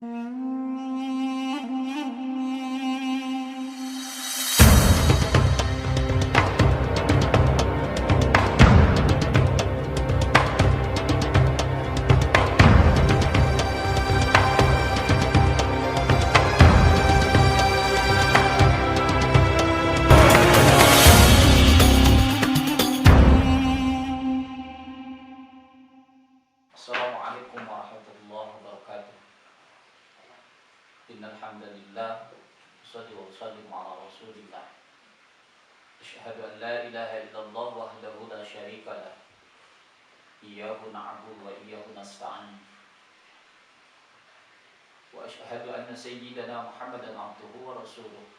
Assalamualaikum warahmatullahi wabarakatuh. Innal hamdalillah shalli wa sallim ala Rasulillah. Asyhadu an la ilaha illallah wahdahu la syarika lah. Iyyahu na'budu wa iyyahu nasta'in. Wa asyhadu anna sayyidana Muhammadan abduhu wa rasuluh.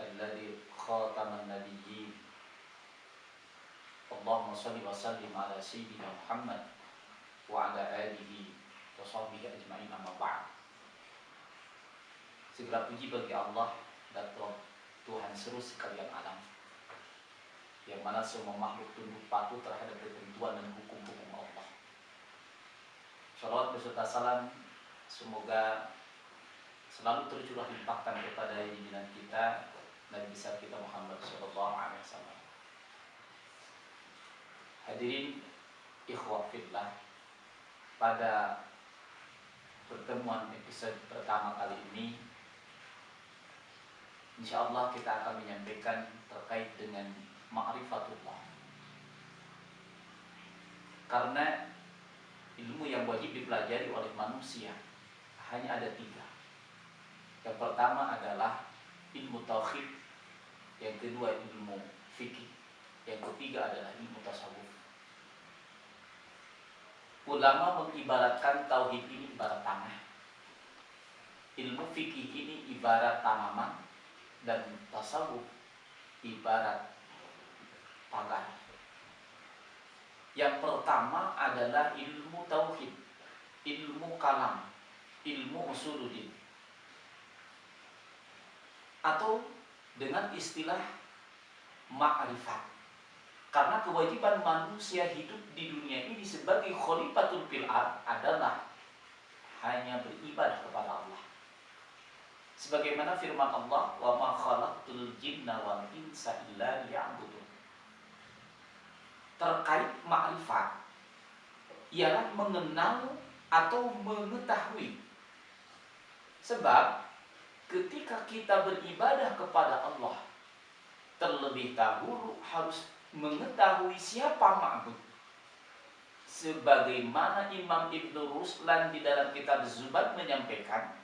Alladzi khataman nabiyyin. Allahumma shalli wa sallim ala sayyidina Muhammad wa ala alihi wa sahbihi ajma'in, amma ba'd. Segala puji bagi Allah dan Tuhan seluruh sekalian alam, yang mana semua makhluk tunduk patuh terhadap ketentuan dan hukum-hukum Allah. Shalawat beserta salam semoga selalu tercurah limpahkan kepada junjungan kita Nabi besar kita Muhammad sallallahu alaihi wasallam. Hadirin ikhwah fillah, pada pertemuan episode pertama kali ini insyaallah kita akan menyampaikan terkait dengan ma'rifatullah. Karena ilmu yang wajib dipelajari oleh manusia hanya ada 3. Yang pertama adalah ilmu tauhid, yang kedua ilmu fikih, yang ketiga adalah ilmu tasawuf. Ulama mengibaratkan tauhid ini ibarat tanah, ilmu fikih ini ibarat tanaman, dan tasawuf ibarat pagar. Yang pertama adalah ilmu tauhid, ilmu kalam, ilmu usuluddin, atau dengan istilah ma'rifat. Karena kewajiban manusia hidup di dunia ini sebagai khalifatul fil ard adalah hanya beribadah kepada Allah. Sebagaimana firman Allah, wa ma khalaqtul jinna wal insa illa liya'budun. Terkait ma'rifat ialah mengenal atau mengetahui. Sebab ketika kita beribadah kepada Allah, terlebih dahulu harus mengetahui siapa ma'bud. Sebagaimana Imam Ibnu Ruslan di dalam kitab Zubat menyampaikan,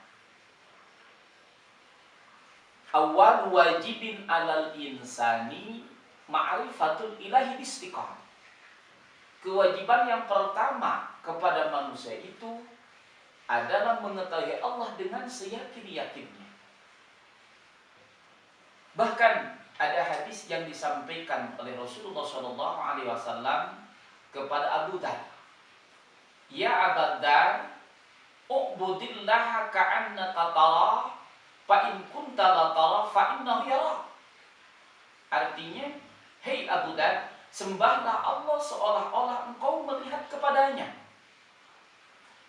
awal wajibin alal insani ma'rifatul ilahi istiqamah. Kewajiban yang pertama kepada manusia itu adalah mengetahui Allah dengan seyakin-yakinnya. Bahkan ada hadis yang disampaikan oleh Rasulullah SAW kepada Abu Dhar. Ya Abu Dhar, u'budillaha ka'annaka tarah, fa in kunta la tarah fa innahu yarah. Artinya, hei Abu Dhar, sembahlah Allah seolah-olah engkau melihat kepadanya.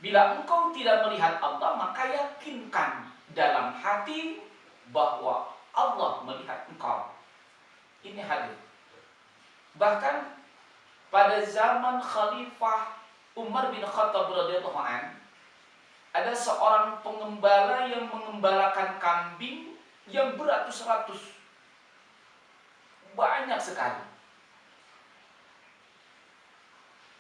Bila engkau tidak melihat Allah, maka yakinkan dalam hati bahwa Allah melihat engkau. Ini hadis. Bahkan pada zaman Khalifah Umar bin Khattab radhiyallahu anhu, ada seorang pengembala yang mengembalakan kambing yang beratus-ratus. Banyak sekali.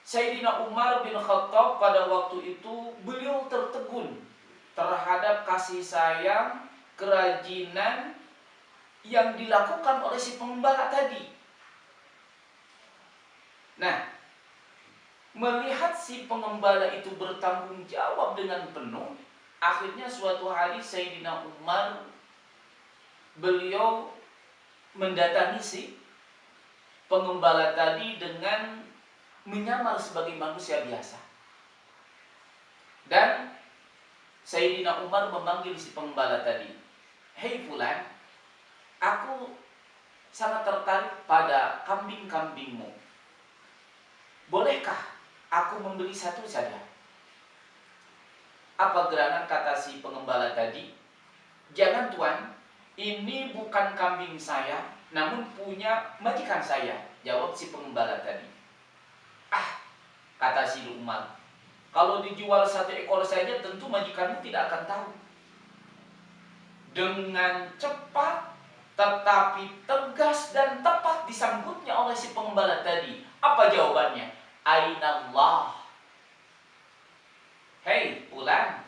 Sayyidina Umar bin Khattab pada waktu itu beliau tertegun terhadap kasih sayang, kerajinan yang dilakukan oleh si pengembala tadi. Nah, melihat si pengembala itu bertanggung jawab dengan penuh, akhirnya suatu hari Sayyidina Umar beliau mendatangi si pengembala tadi dengan menyamar sebagai manusia biasa. Dan Sayyidina Umar memanggil si pengembala tadi, hei fulan, aku sangat tertarik pada kambing-kambingmu. Bolehkah aku membeli satu saja? Apa gerangan? Kata si pengembala tadi, jangan tuan, ini bukan kambing saya, namun punya majikan saya. Jawab si pengembala tadi. Ah, kata si Luqman, kalau dijual 1 ekor saja tentu majikanmu tidak akan tahu. Dengan cepat tetapi tegas dan tepat disambutnya oleh si pengembala tadi. Apa jawabannya? Ainallah. Hei pulang,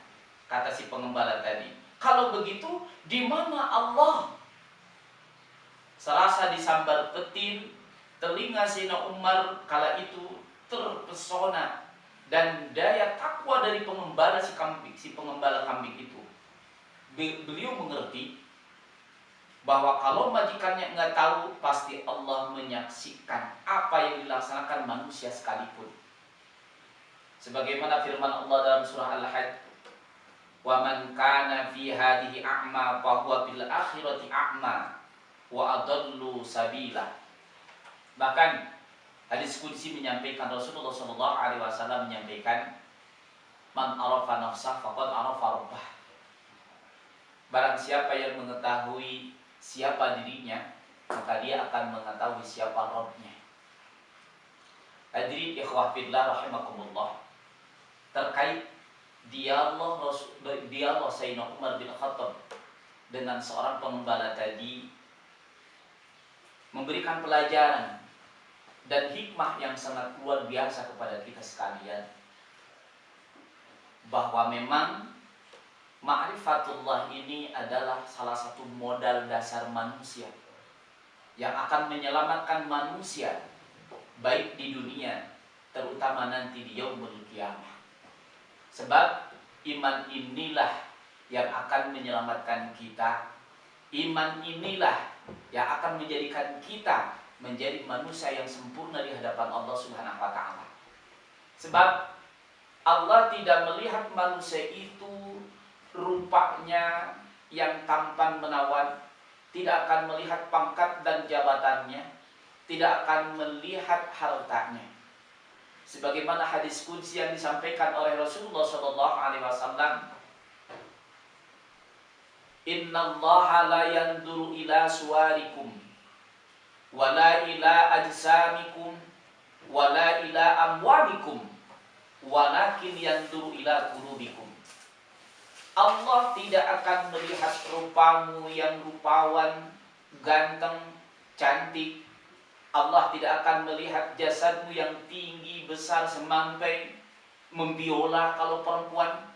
kata si pengembala tadi. Kalau begitu, di mana Allah? Serasa disambar petir, telinga Sayyidina Umar kala itu terpesona dan daya takwa dari pengembala si pengembala kambing itu. Beliau mengerti bahwa kalau majikannya nggak tahu, pasti Allah menyaksikan apa yang dilaksanakan manusia sekalipun. Sebagaimana firman Allah dalam surah Al-Hajj, "Wa man kana fi hadhihi a'ma fa huwa fil akhirati a'ma wa adallu sabila." Bahkan hadis qudsi menyampaikan, Rasulullah SAW menyampaikan, "Man arafa nafsah faqad arafa rabbah." Barang siapa yang mengetahui siapa dirinya, maka dia akan mengetahui siapa Rabb-nya. Hadirin ikhwah fillah rahimakumullah, terkait dialog Sayyidina Umar bin Khattab dengan seorang pengembala tadi memberikan pelajaran dan hikmah yang sangat luar biasa kepada kita sekalian, bahwa memang ma'rifatullah ini adalah salah satu modal dasar manusia yang akan menyelamatkan manusia baik di dunia, terutama nanti di yaumul qiyamah. Sebab iman inilah yang akan menyelamatkan kita. Iman inilah yang akan menjadikan kita menjadi manusia yang sempurna di hadapan Allah Subhanahu wa taala. Sebab Allah tidak melihat manusia itu rupanya yang tampan menawan, tidak akan melihat pangkat dan jabatannya, tidak akan melihat hartanya. Sebagaimana hadis qudsi yang disampaikan oleh Rasulullah SAW, "Innallaha la yanduru ila suwarikum wala ila ajsamikum wala ila amwalikum walakin yanduru ila qulubikum." Allah tidak akan melihat rupamu yang rupawan, ganteng, cantik. Allah tidak akan melihat jasadmu yang tinggi, besar, semampai, membiola kalau perempuan.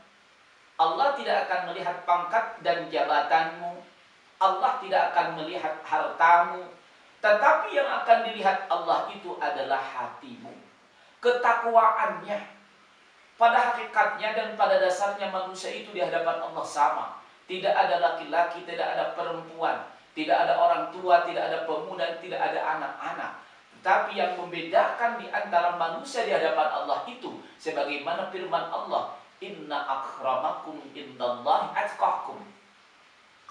Allah tidak akan melihat pangkat dan jabatanmu. Allah tidak akan melihat hartamu. Tetapi yang akan dilihat Allah itu adalah hatimu, ketakwaannya. Pada hakikatnya dan pada dasarnya manusia itu di hadapan Allah sama. Tidak ada laki-laki, tidak ada perempuan, tidak ada orang tua, tidak ada pemuda, tidak ada anak-anak. Tetapi yang membedakan di antara manusia di hadapan Allah itu, sebagaimana firman Allah, "Inna akramakum indallahi atqakum."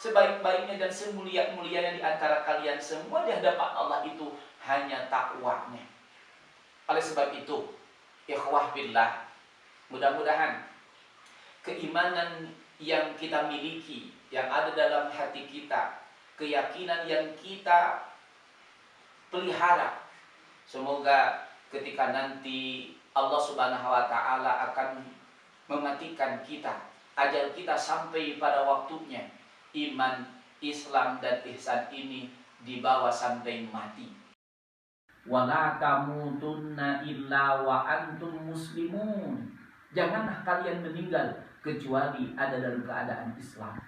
Sebaik-baiknya dan semulia-mulianya di antara kalian semua di hadapan Allah itu hanya takwanya. Oleh sebab itu, ikhwah billah, mudah-mudahan keimanan yang kita miliki, yang ada dalam hati kita, keyakinan yang kita pelihara, semoga ketika nanti Allah Subhanahu wa taala akan mematikan kita, ajal kita sampai pada waktunya, iman, Islam dan ihsan ini dibawa sampai mati. Wala tamutunna illa wa antum muslimun. Janganlah kalian meninggal kecuali ada dalam keadaan Islam,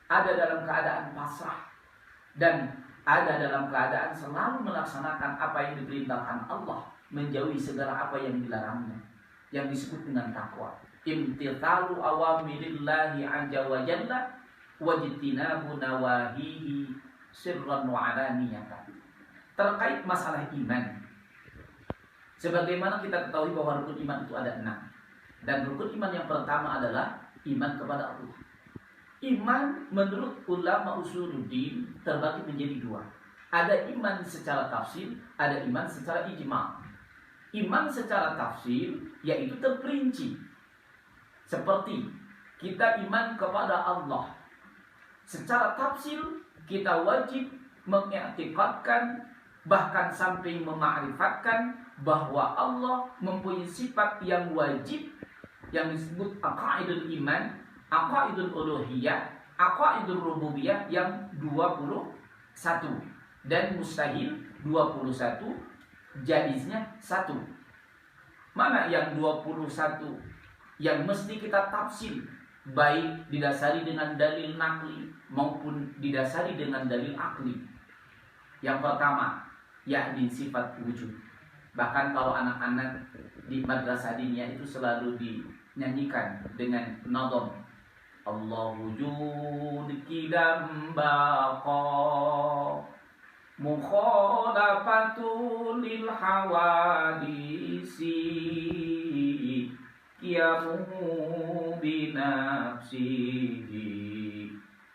ada dalam keadaan pasrah, dan ada dalam keadaan selalu melaksanakan apa yang diperintahkan Allah, menjauhi segala apa yang dilarangnya, yang disebut dengan takwa. Imtithalu awamirillahi azza wa jalla wajtinabu nawahihi sirran wa alaniyatan. Terkait masalah iman, sebagaimana kita ketahui bahwa rukun iman itu ada 6. Dan rukun iman yang pertama adalah iman kepada Allah. Iman menurut ulama usuluddin terbagi menjadi 2. Ada iman secara tafsir, ada iman secara ijma'. Iman secara tafsir yaitu terperinci, seperti kita iman kepada Allah. Secara tafsir kita wajib mengiktikadkan, bahkan sampai mema'rifatkan bahwa Allah mempunyai sifat yang wajib yang disebut aqaidul iman, aqaidul uluhiyah, aqaidul rububiyah yang 21 dan mustahil 21, jaiznya 1. Mana yang 21 yang mesti kita tafsir, baik didasari dengan dalil nakli maupun didasari dengan dalil akli? Yang pertama, yakni sifat wujud. Bahkan kalau anak-anak di madrasah diniyah itu selalu dinyanyikan dengan nadom, Allah wujud kidam baqa mukhalafatul lil hawadisi qiyamuhu binafsihi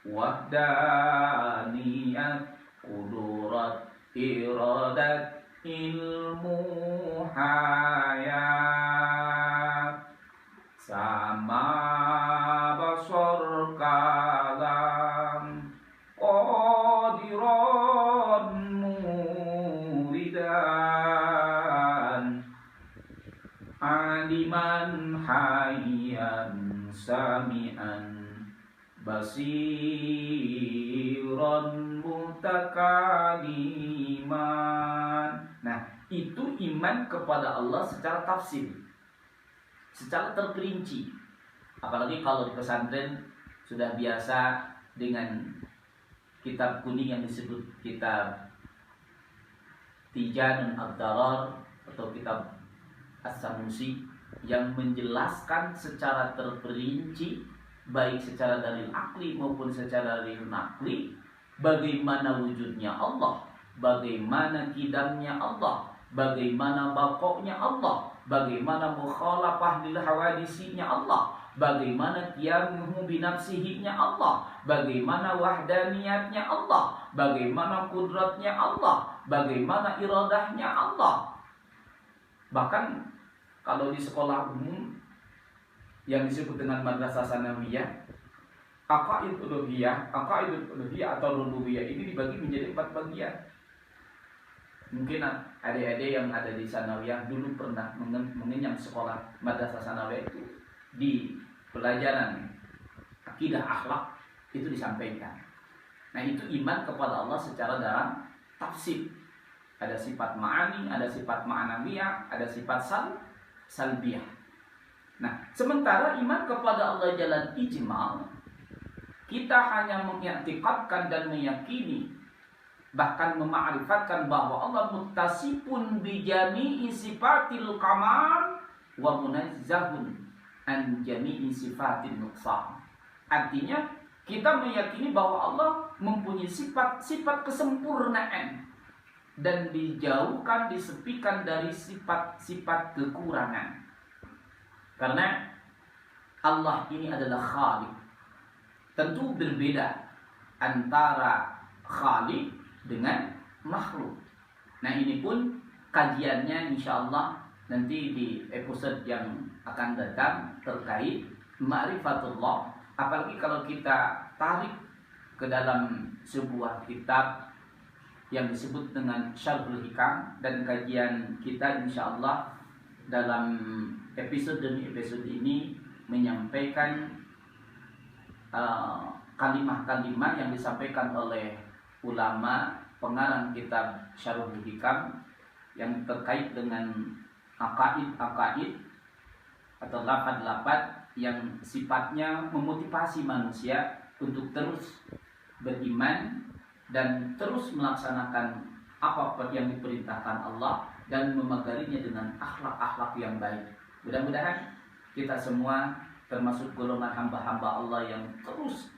wahdaniyat qudurat iradat ilmu hayat sama basor kalam qadiran muridan aliman hayyan sami'an basiran mutakaliman. Nah, itu iman kepada Allah secara tafsir, secara terperinci. Apalagi kalau di pesantren sudah biasa dengan kitab kuning yang disebut kitab Tijanun Ad-Darar atau kitab As-Sanusi, yang menjelaskan secara terperinci, baik secara dalil akli maupun secara dalil nakli, bagaimana wujudnya Allah, bagaimana kidamnya Allah, bagaimana baqoknya Allah, bagaimana mukhalafah lil hawadisinya Allah, bagaimana qiyamuhu binafsihinya Allah, bagaimana wahdaniyatnya Allah, bagaimana kudratnya Allah, bagaimana iradahnya Allah. Bahkan kalau di sekolah umum yang disebut dengan madrasah sanawiyah, aqaidul uluhiyah atau rububiyah ini dibagi menjadi 4 bagian. Mungkin adik-adik yang ada di sanawiyah dulu pernah mengenyam sekolah madrasah sanawiyah itu, di pelajaran akidah akhlak itu disampaikan. Nah, itu iman kepada Allah secara dalam tafsir. Ada sifat ma'ani, ada sifat ma'anawiyah, ada sifat salbiyah. Nah, sementara iman kepada Allah jalan ijmal, kita hanya mengiktikadkan dan meyakini, bahkan mema'rifatkan bahwa Allah muttasifun bijami'i sifatil kamal wa munazzahun an jami'i sifatil nuqsan. Artinya kita meyakini bahwa Allah mempunyai sifat-sifat kesempurnaan dan dijauhkan, disepikan dari sifat-sifat kekurangan. Karena Allah ini adalah Khaliq. Tentu berbeda antara Khaliq dengan makhluk. Nah, ini pun kajiannya insya Allah nanti di episode yang akan datang terkait ma'rifatullah. Apalagi kalau kita tarik ke dalam sebuah kitab yang disebut dengan Syarhul Hikam, dan kajian kita insya Allah dalam episode demi episode ini menyampaikan kalimat-kalimat yang disampaikan oleh ulama pengarang kitab Syarhul Hikam yang terkait dengan akaid atau lafaz-lafaz yang sifatnya memotivasi manusia untuk terus beriman dan terus melaksanakan apa yang diperintahkan Allah dan memagarinya dengan akhlak-akhlak yang baik. Mudah-mudahan kita semua termasuk golongan hamba-hamba Allah yang terus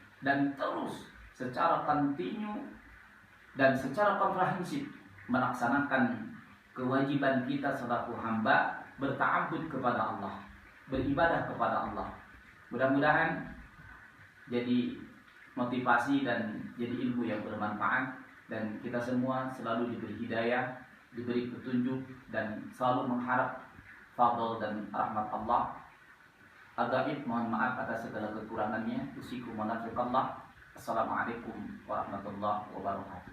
secara kontinu dan secara komprehensif melaksanakan kewajiban kita selaku hamba berta'abbud kepada Allah, beribadah kepada Allah. Mudah-mudahan jadi motivasi dan jadi ilmu yang bermanfaat, dan kita semua selalu diberi hidayah, diberi petunjuk, dan selalu mengharap fadl dan rahmat Allah. Al-Ghaib, mohon maaf atas segala kekurangannya. Usikum wa nafiqallah. Assalamualaikum warahmatullahi wabarakatuh.